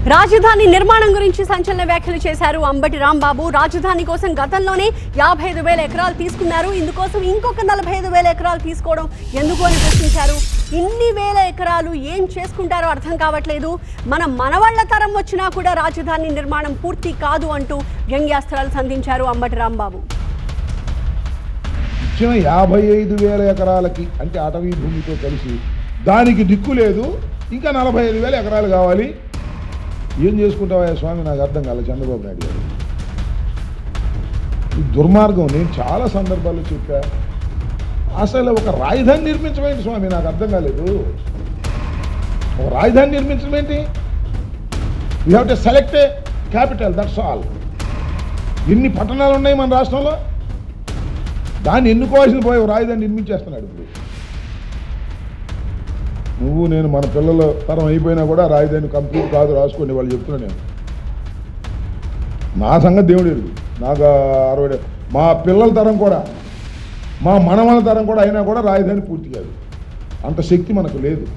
రాజధాని నిర్మాణం గురించి సంచలన వ్యాఖ్యలు చేశారు అంబటి రాంబాబు. రాజధాని కోసం గతంలోనే 55,000 ఎకరాలు తీసుకున్నారు. ఇందుకోసం ఇంకొక 45,000 ఎకరాలు తీసుకోవడం ఎందుకు అని ప్రశ్నించారు. ఇన్ని వేల ఎకరాలు ఏం చేసుకుంటారో అర్థం కావట్లేదు. మన మనవాళ్ల తరం వచ్చినా కూడా రాజధాని నిర్మాణం పూర్తి కాదు అంటూ వ్యంగ్యాస్త్రాలు సంధించారు అంబటి రాంబాబు. 55,000 ఎకరాలకి అంటే అటవీ భూమితో కలిసి దానికి దిక్కు లేదు, ఇంకా 45,000 ఎకరాలు కావాలి. ఏం చేసుకుంటావా స్వామి, నాకు అర్థం కాలేదు చంద్రబాబు నాయుడు గారు. ఈ దుర్మార్గం నేను చాలా సందర్భాల్లో చెప్పా. అసలు ఒక రాజధాని నిర్మించమేంటి స్వామి, నాకు అర్థం కాలేదు. ఒక రాజధాని నిర్మించడం ఏంటి? You have to select A capital, that's all. ఎన్ని పట్టణాలు ఉన్నాయి మన రాష్ట్రంలో, దాన్ని ఎన్నుకోవాల్సిన పోయి రాజధాని నిర్మించేస్తున్నాడు. ఇప్పుడు నువ్వు నేను మన పిల్లల తరం అయిపోయినా కూడా రాజధాని కంప్లీట్ కాదు, రాసుకోండి వాళ్ళు చెప్తున్నా. నేను నా సంగతి దేవుడు ఎరుగు. నాకు 60 మా పిల్లల తరం కూడా, మా మనవల తరం కూడా అయినా కూడా రాజధాని పూర్తి కాదు. అంత శక్తి మనకు లేదు.